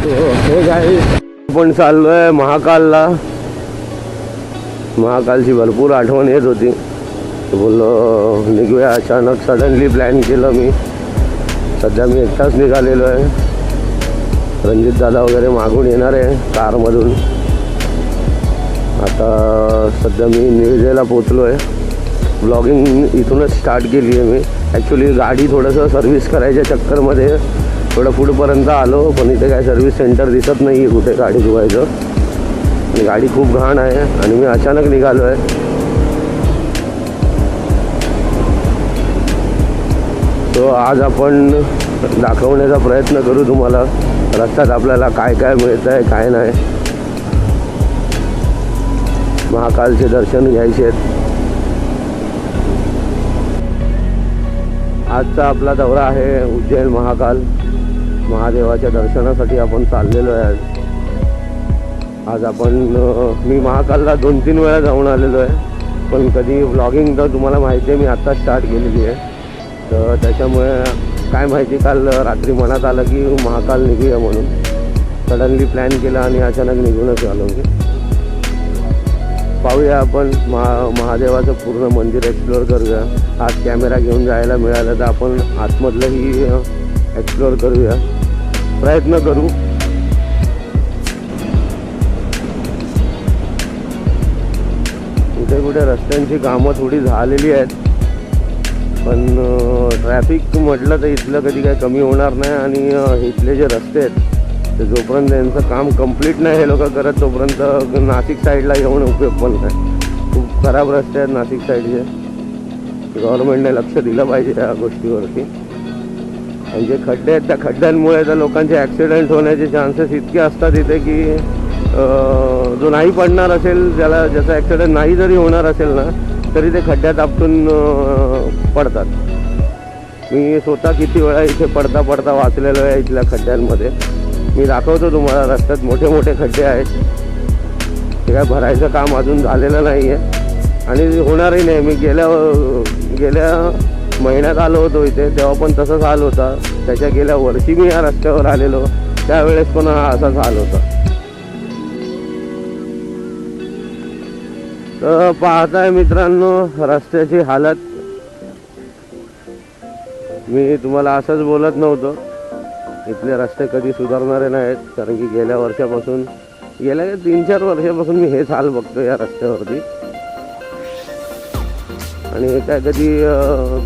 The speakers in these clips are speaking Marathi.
हे काय पण चाललोय महाकालला. महाकालची भरपूर आठवण येत होती. बोललो निघूया. अचानक सडनली प्लॅन केलं मी. सध्या मी एकटाच निघालेलो आहे. रणजित दादा वगैरे मागून येणार आहे कारमधून. आता सध्या मी निळजेला पोचलो आहे. ब्लॉगिंग इथूनच स्टार्ट केली आहे मी. ॲक्च्युली गाडी थोडंसं सर्व्हिस करायच्या चक्करमध्ये थोडं पुढपर्यंत आलो, पण इथे काय सर्व्हिस सेंटर दिसत नाही आहे कुठे गाडी धुवायचं. आणि गाडी खूप घाण आहे आणि मी अचानक निघालो आहे. तो आज आपण दाखवण्याचा प्रयत्न करू तुम्हाला रस्त्यात आपल्याला काय काय मिळतं आहे काय नाही. महाकालचे दर्शन घ्यायचे आहेत. आजचा आपला दौरा आहे उज्जैन महाकाल. महादेवाच्या दर्शनासाठी आपण चाललेलो आहे. आज आपण मी महाकालला 2-3 वेळा जाऊन आलेलो आहे, पण कधी व्लॉगिंग तर तुम्हाला माहिती आहे मी आत्ता स्टार्ट केलेली आहे. तर त्याच्यामुळे काय माहिती काल रात्री मनात आलं की महाकाल निघूया म्हणून सडनली प्लॅन केला आणि अचानक निघूनच आलो मी. पाहूया आपण महादेवाचं पूर्ण मंदिर एक्सप्लोअर करूया. आज कॅमेरा घेऊन जायला मिळालं तर आपण आतमधलंही एक्सप्लोअर करूया, प्रयत्न करू. कुठे कुठे रस्त्यांची कामं थोडी झालेली आहेत, पण ट्रॅफिक म्हटलं तर इथलं कधी काय कमी होणार नाही. आणि इथले जे रस्ते आहेत ते जोपर्यंत यांचं काम कंप्लीट नाही हे लोक करत तोपर्यंत नाशिक साईडला येऊन उपयोग पण नाही. खूप खराब रस्ते आहेत नाशिक साईडचे. गव्हर्नमेंटने लक्ष दिलं पाहिजे या गोष्टीवरती. आणि जे खड्डे आहेत त्या खड्ड्यांमुळे तर लोकांचे ॲक्सिडेंट होण्याचे चान्सेस इतके असतात इथे की जो नाही पडणार असेल ज्याचा ॲक्सिडेंट नाही जरी होणार असेल ना तरी ते खड्ड्यात आपटून पडतात. मी स्वतः किती वेळा इथे पडता पडता वाचलेलो आहे इथल्या खड्ड्यांमध्ये. मी दाखवतो तुम्हाला. रस्त्यात मोठे मोठे खड्डे आहेत. ते काय भरायचं काम अजून झालेलं नाही आहे आणि होणारही नाही. मी गेल्या महिन्यात आलो होतो इथे, तेव्हा पण तसंच हाल होता. त्याच्या गेल्या वर्षी मी या रस्त्यावर आलेलो, त्यावेळेस पण असाच हाल होता. तर पाहताय मित्रांनो रस्त्याची हालत. मी तुम्हाला असंच बोलत नव्हतो. इथले रस्ते कधी सुधारणारे नाहीत, कारण की गेल्या 3-4 वर्षापासून मी हेच हाल बघतो या रस्त्यावरती. आणि हे काय कधी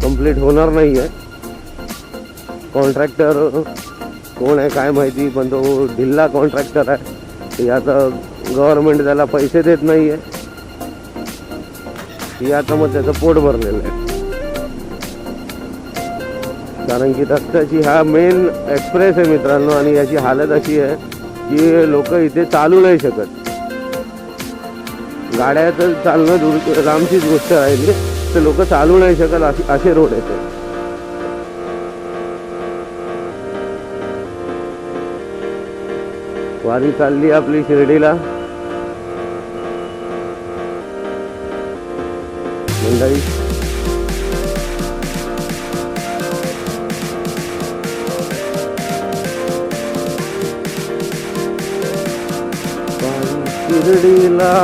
कंप्लीट होणार नाही आहे. कॉन्ट्रॅक्टर कोण आहे काय माहिती, पण तो ढिल्ला कॉन्ट्रॅक्टर आहे. आता गव्हर्नमेंट त्याला पैसे देत नाही आहे. आता मग त्याचं पोट भरलेलं आहे. कारण की रस्त्याची हा मेन एक्सप्रेस आहे मित्रांनो, आणि याची हालत अशी आहे की लोक इथे चालू नाही शकत. गाड्या तर चालणं दूर लांबचीच गोष्ट राहिली, तर लोक चालू नाही शकत असे रोड आहेत. वारी चालली आपली शिर्डीला. मंडळी शिर्डीला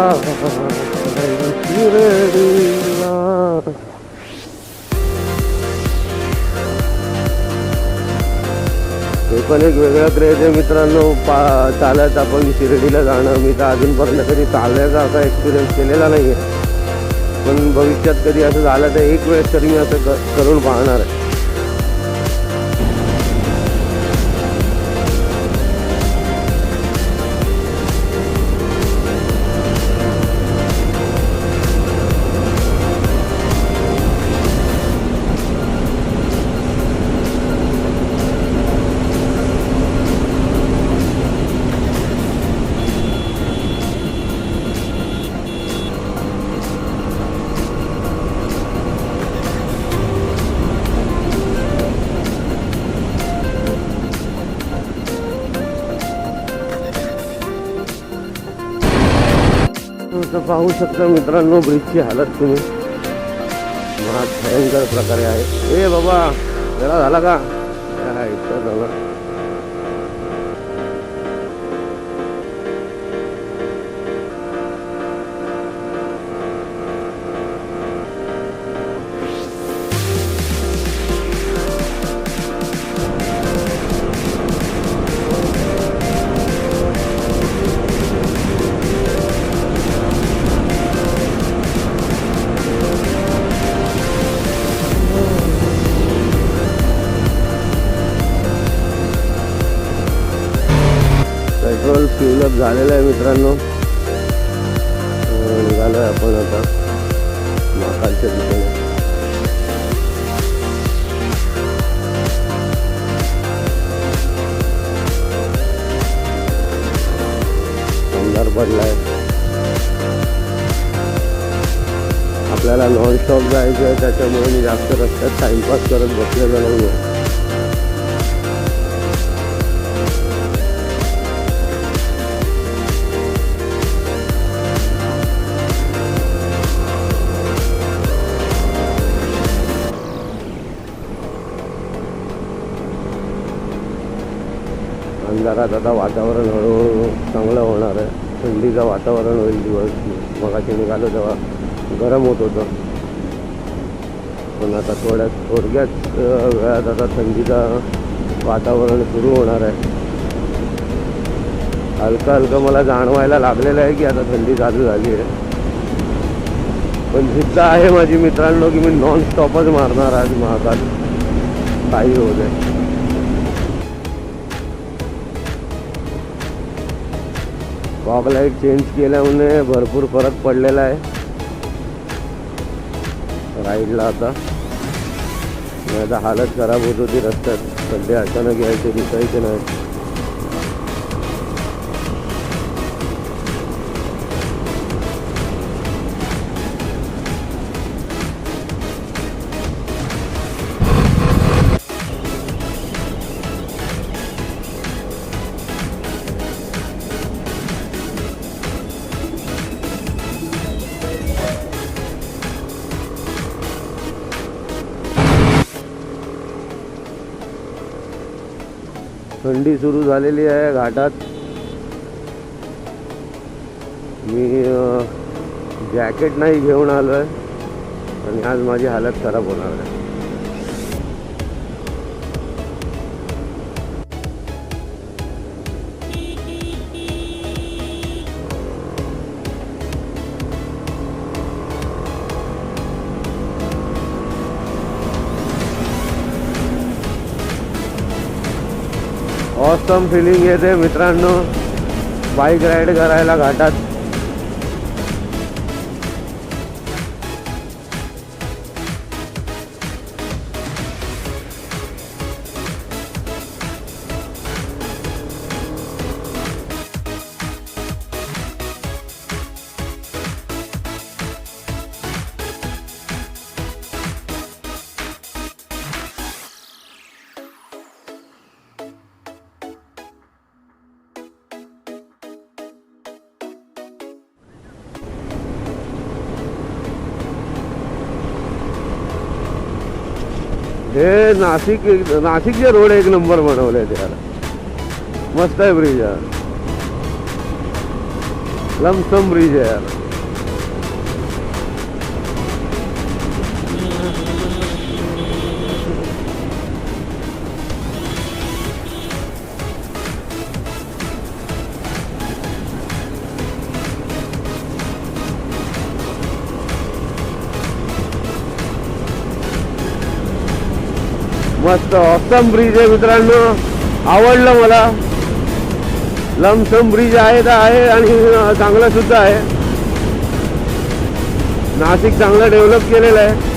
शिर्डीला. हे पण एक वेगळा क्रेज आहे मित्रांनो. चालत आपण शिर्डीला जाणं. मी तर अजूनपर्यंत कधी चालण्याचा असा एक्सपिरियन्स केलेला नाही आहे, पण भविष्यात कधी असं झालं तर एक वेळेस तरी मी असं करून पाहणार आहे. तर पाहू शकता मित्रांनो ब्रिजची हालत तुम्ही. महाग भयंकर प्रकारे आहे. ए बाबा वेळा झाला का? इतकं झालं. पेट्रोल फ्युलअप झालेलं आहे मित्रांनो. निघालो आहे आपण आता महाकालच्या दिशेने. अंधार पडलाय. आपल्याला नॉनस्टॉप जायचं आहे, त्याच्यामुळे मी जास्त रस्त्यात टाइमपास करत बसलेलो नाही आहे. अंधारात आता वातावरण हळूहळू चांगलं होणार आहे. थंडीचं वातावरण होईल दिवस. मगाशी निघालो तेव्हा गरम होत होतं, पण आता थोडक्यात वेळात आता थंडीचं वातावरण सुरू होणार आहे. हलकं हलकं मला जाणवायला लागलेलं आहे की आता थंडी चालू झाली आहे. पण जिद्द आहे माझी मित्रांनो की मी नॉनस्टॉपच मारणार आज महाकाल, काही होऊ दे. फॉग लाईट चेंज केल्यामुळे भरपूर फरक पडलेला आहे राईडला. आता माझा हालत खराब होत होती रस्त्यात. सध्या अचानक यायचे दिसायचे नाही. थंडी सुरू झालेली आहे घाटात. मी जॅकेट नाही घेऊन आलो आहे आणि आज माझी हालत खराब होणार आहे. ऑसम फिलिंग येते मित्रांनो बाईक राईड करायला घाटात. हे नाशिकचे रोड एक नंबर बनवले त्याला. मस्त आहे ब्रिज यार. लमसम ब्रिज आहे यार. मस्त ऑसम ब्रिज आहे मित्रांनो. आवडलं मला. लमसम ब्रिज आहे तर आहे आणि चांगला सुद्धा आहे. नाशिक चांगलं डेव्हलप केलेलं आहे.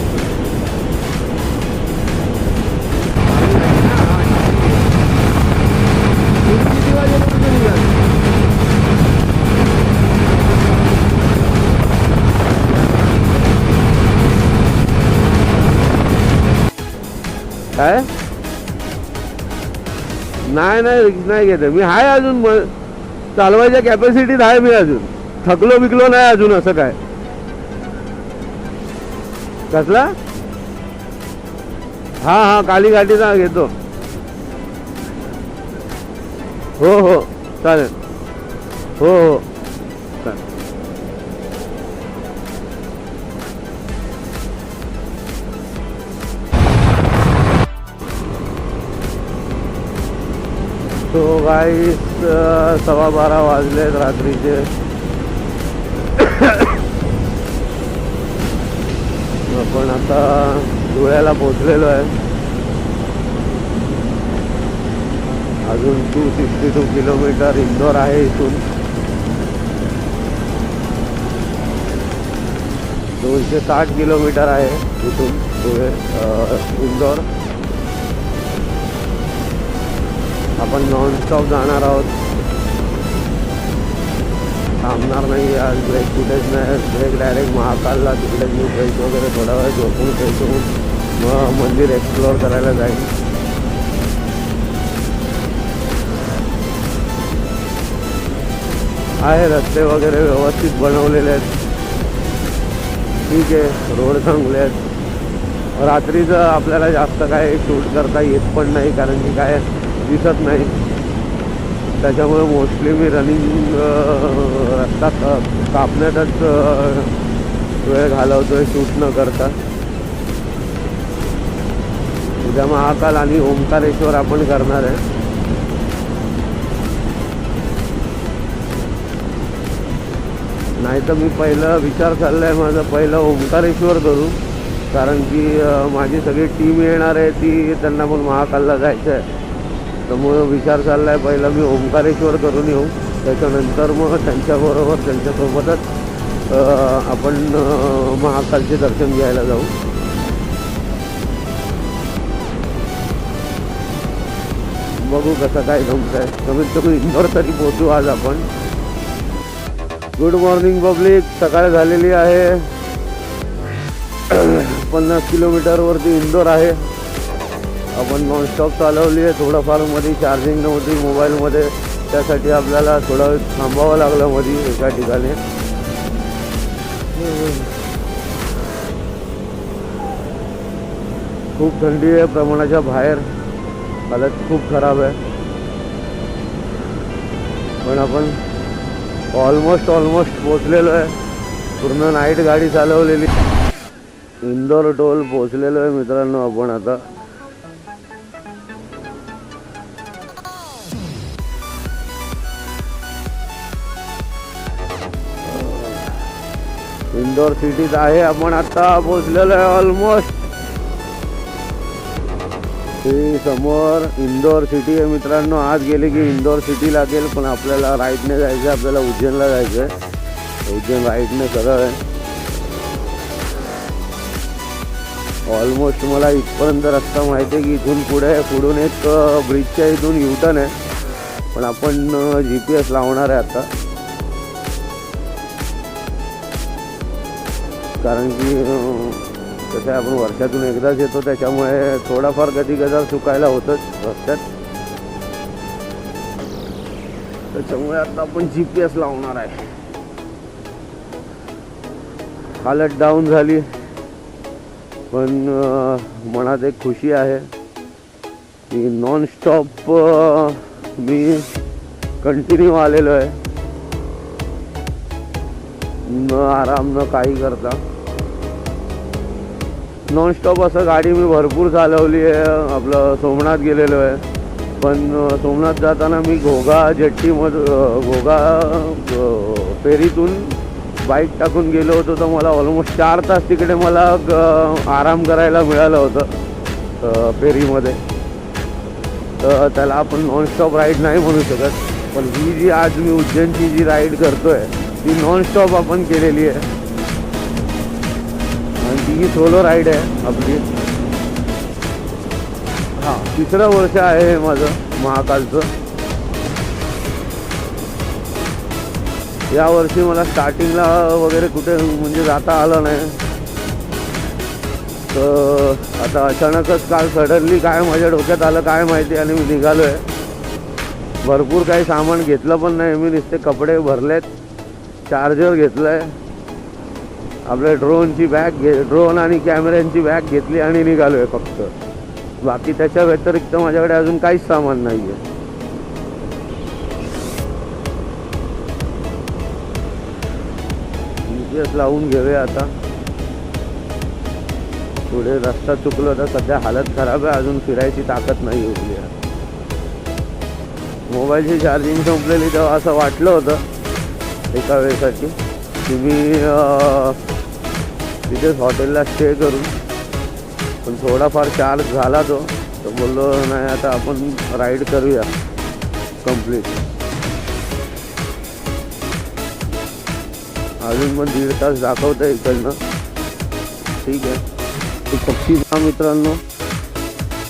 काय नाही घेते मी. आहे अजून चालवायच्या कॅपॅसिटीत आहे मी. अजून थकलो बिकलो नाही अजून. असं काय कसला हा कालीघाटीचा घेतो. हो चालेल. हो चालेल. तो गाईस 12:15 वाजलेत रात्रीचे. आपण आता धुळ्याला पोचलेलो आहे. अजून 262 किलोमीटर इंदोर आहे इथून. 260 किलोमीटर आहे इथून पुढे इंदोर. आपण नॉनस्टॉप जाणार आहोत, थांबणार नाही आज. ब्रेक कुठेच नाही, ब्रेक डायरेक्ट महाकालला. तिकडेच मी फ्रेश वगैरे थोडा वेळ झोपून फ्रेश होऊन मग मंदिर एक्सप्लोअर करायला जाईल. आहे रस्ते वगैरे व्यवस्थित बनवलेले आहेत, ठीक आहे, रोड चांगले आहेत. रात्रीचं आपल्याला जास्त काय शूट करता येत पण नाही, कारण की काय दिसत नाही. त्याच्यामुळे मोस्टली मी रनिंग रस्ता कापण्यातच वेळ घालवतोय, शूट न करता. उद्या महाकाल आणि ओंकारेश्वर आपण करणार आहे. नाही तर मी पहिलं विचार चाललाय माझं, पहिलं ओंकारेश्वर करू, कारण की माझी सगळी टीम येणार आहे, ती त्यांना पण महाकालला जायचं आहे. त्यामुळं विचार चालला आहे पहिलं मी ओंकारेश्वर करून येऊ, त्याच्यानंतर मग त्यांच्याबरोबर त्यांच्यासोबतच आपण महाकालचे दर्शन घ्यायला जाऊ. बघू कसं काय जमतं आहे. कमीत कमी इंदोर तरी पोहोचू आज आपण. Good morning public. सकाळ झालेली आहे. 50 किलोमीटरवरती इंदोर आहे. आपण नॉनस्टॉप चालवली आहे. थोडंफार मध्ये चार्जिंग नव्हती मोबाईलमध्ये, त्यासाठी आपल्याला थोडा वेळ थांबावं लागलं मध्ये एका ठिकाणी. खूप थंडी आहे, प्रमाणाच्या बाहेर. हालत खूप खराब आहे. पण आपण ऑलमोस्ट पोचलेलो आहे. पूर्ण नाईट गाडी चालवलेली. इंदोर टोल पोचलेलो आहे मित्रांनो आपण आता. इंदोर सिटीत आहे आपण आता, पोचलेलो आहे ऑलमोस्ट. ही समोर इंदोर सिटी आहे मित्रांनो. आज गेले की इंदोर सिटी लागेल, पण आपल्याला राईटने जायचं आहे. आपल्याला उज्जैनला जायचं आहे. उज्जैन राईटने सरळ आहे. ऑलमोस्ट मला इथपर्यंत रस्ता माहिती आहे की इथून पुढून एक ब्रिजच्या इथून युटर्न आहे, पण आपण GPS लावणार आहे आता, कारण की कसं आहे आपण वर्षातून एकदाच येतो, त्याच्यामुळे थोडाफार कधी गजर चुकायला होतच रस्त्यात. त्याच्यामुळे आता आपण GPS लावणार आहे. हालत डाऊन झाली, पण मनात एक खुशी आहे की नॉनस्टॉप मी कंटिन्यू आलेलो आहे, न आराम न काही करता. नॉनस्टॉप असं गाडी मी भरपूर चालवली आहे. आपलं सोमनाथ गेलेलो आहे, पण सोमनाथ जाताना मी घोगा फेरीतून बाईक टाकून गेलो होतो, तर मला ऑलमोस्ट 4 तास तिकडे मला आराम करायला मिळालं होतं फेरीमध्ये. तर त्याला आपण नॉनस्टॉप राईड नाही म्हणू शकत. पण ही जी आज मी उज्जैनची जी राईड करतोय ती नॉनस्टॉप आपण केलेली आहे, आणि ती सोलो राईड आहे आपली. हां, 3रं वर्ष आहे हे माझं महाकालचं. या वर्षी मला स्टार्टिंगला वगैरे कुठे म्हणजे जाता आलं नाही. तर आता अचानकच काल सडनली काय माझ्या डोक्यात आलं काय माहिती, आणि मी निघालो आहे. भरपूर काही सामान घेतलं पण नाही मी, नुसते कपडे भरलेत, चार्जर घेतलं आहे, आपल्या ड्रोन आणि कॅमेऱ्यांची बॅग घेतली आणि निघालो आहे फक्त. बाकी त्याच्या व्यतिरिक्त माझ्याकडे अजून काहीच सामान नाही आहे. GPS लावून घेऊया आता. पुढे रस्ता चुकलो तर सध्या हालत खराब आहे, अजून फिरायची ताकद नाही उरली आहे. मोबाईलची चार्जिंग संपलेली तेव्हा असं वाटलं होतं एका वेळेसाठी की मी तिथेच हॉटेलला स्टे करू, पण थोडाफार चार्ज झाला तो, तर बोललो नाही आता आपण राईड करूया. कम्प्लीट. अजून पण 1.5 तास दाखवत आहे इकडनं. ठीक आहे. ते पक्षी पहा मित्रांनो,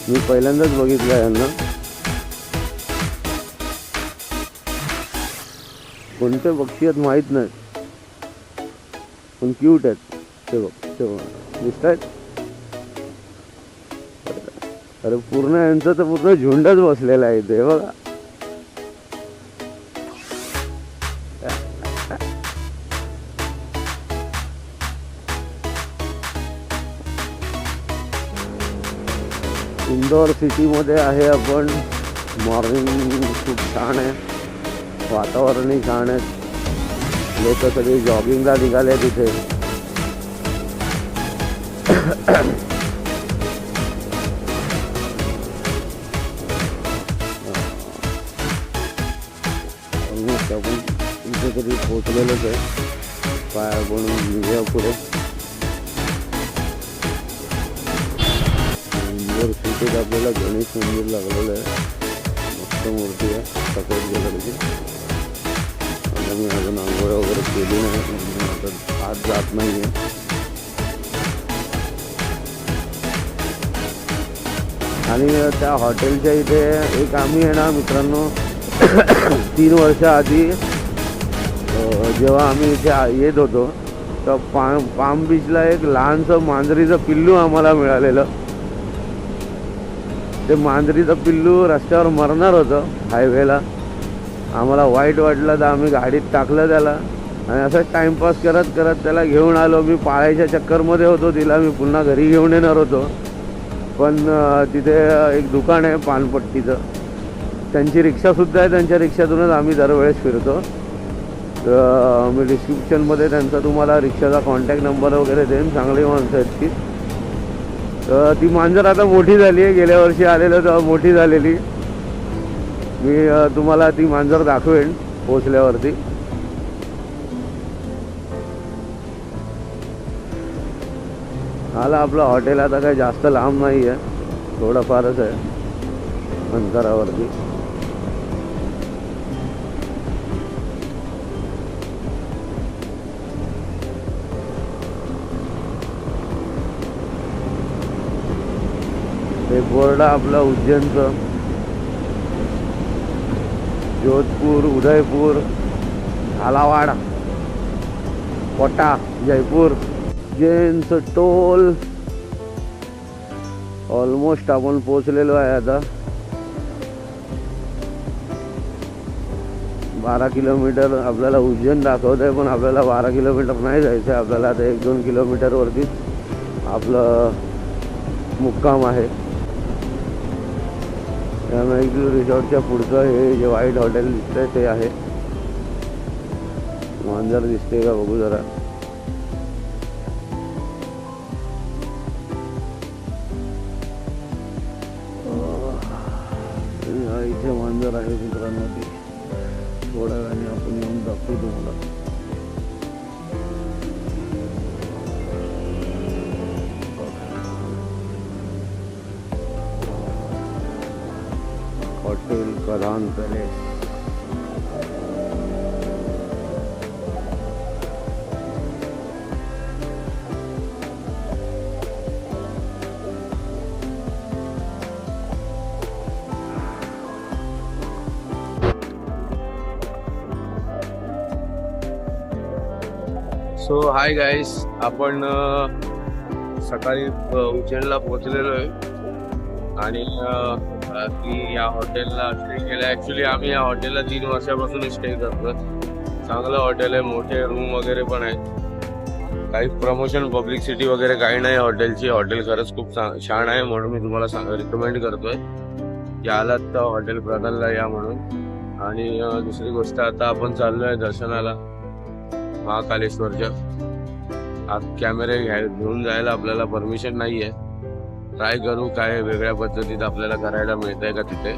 मी पहिल्यांदाच बघितलं यांना. कोणते पक्षी आहेत माहीत नाहीत, पण क्यूट आहेत. ते बघ, ते बघ, दिसत आहेत. अरे पूर्ण यांचं तर पूर्ण झुंडच बसलेला आहे इथे बघा. इंदोर सिटीमध्ये आहे आपण. मॉर्निंग खूप छान आहे, वातावरणही छान आहे. लोक सगळे जॉगिंगला निघाले तिथे. ऑलमोस्ट आपण इथे तरी पोचलेलोच आहे. पाय बनवून निघूया पुढे. इंदोर सिटीत आपल्याला गणेश मंदिर लागलेलं आहे. मस्त मूर्ती आहे सफेद कलरची. आता मी अजून आंघोळ वगैरे केली नाही म्हणून आता आत जात नाही आहे. आणि त्या हॉटेलच्या इथे एक आम्ही आहे ना मित्रांनो 3 वर्ष आधी जेव्हा आम्ही इथे येत होतो तर पाम बीचला एक लहानसं मांजरीचं पिल्लू आम्हाला मिळालेलं. ते मांजरीचं पिल्लू रस्त्यावर मरणार होतं हायवेला. आम्हाला वाईट वाटलं तर आम्ही गाडीत टाकलं त्याला आणि असं टाईमपास करत करत त्याला घेऊन आलो. मी पाळायच्या चक्करमध्ये होतो तिला. मी पुन्हा घरी घेऊन येणार होतो, पण तिथे एक दुकान आहे पानपट्टीचं, त्यांची रिक्षासुद्धा आहे. त्यांच्या रिक्षातूनच आम्ही दरवेळेस फिरतो. तर मी डिस्क्रिप्शनमध्ये त्यांचा तुम्हाला रिक्षाचा कॉन्टॅक्ट नंबर वगैरे देईन. चांगली माणसं आहेत ती. ती मांजर आता मोठी झाली आहे. गेल्या वर्षी आलेलं तेव्हा मोठी झालेली. मी तुम्हाला ती मांजर दाखवेन पोचल्यावरती. आला आपलं हॉटेल. आता काही जास्त लांब नाही आहे, थोडंफारच आहे अंतरावरती. हे बोर्ड आपलं उज्जैनचं. जोधपूर, उदयपूर, झालावाड, कोटा, जयपूर, उज्जैनचं टोल. ऑलमोस्ट आपण पोचलेलो आहे आता. 12 किलोमीटर आपल्याला उज्जैन दाखवत आहे, पण आपल्याला 12 किलोमीटर नाही जायचं आहे. आपल्याला आता 1-2 किलोमीटरवरतीच आपलं मुक्काम आहे. त्यामुळे रिसॉर्टच्या पुढचं हे जे व्हाईट हॉटेल दिसतंय ते आहे. मांजर दिसते का बघू जरा. इथे मांजर आहे मित्रांनो. ती थोड्या वेळाने आपण येऊन दाखवू तुम्हाला. हॉटेल कधान पॅलेस. सो हाय गाईस, आपण सकाळी उज्जैनला पोहोचलेलो आहे आणि या हॉटेलला स्टे केला. ॲक्च्युली आम्ही या हॉटेलला 3 वर्षापासून स्टे करतो. चांगलं हॉटेल आहे, मोठे रूम वगैरे पण आहेत. काही प्रमोशन पब्लिसिटी वगैरे काही नाही हॉटेलची. हॉटेल खरंच खूप छान आहे, म्हणून मी तुम्हाला रिकमेंड करतोय की आलात तर हॉटेल प्रधानला या म्हणून. आणि दुसरी गोष्ट, आता आपण चाललोय दर्शनाला महाकालेश्वरच्या. आत कॅमेरे घेऊन जायला आपल्याला परमिशन नाही आहे. ट्राय करू काय वेगळ्या पद्धतीत आपल्याला करायला मिळतंय का तिथे.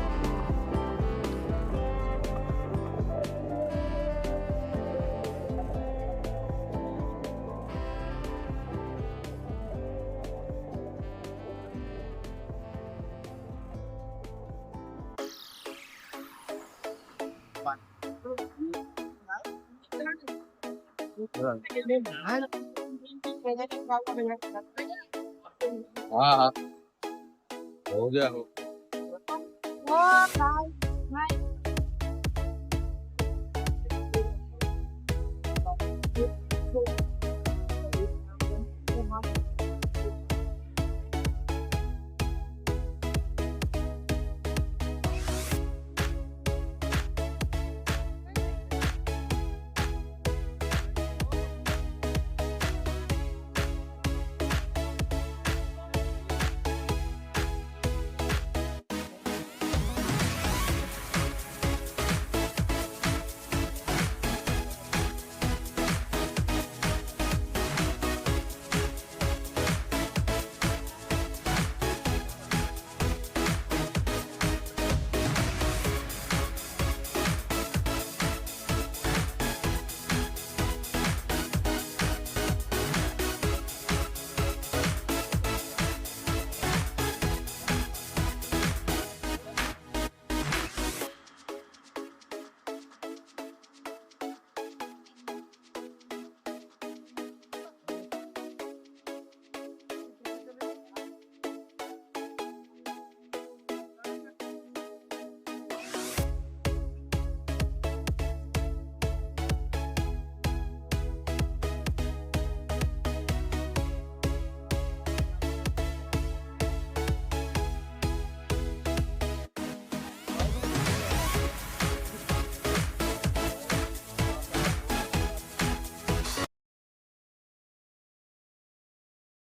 हाँ हाँ हो गया हो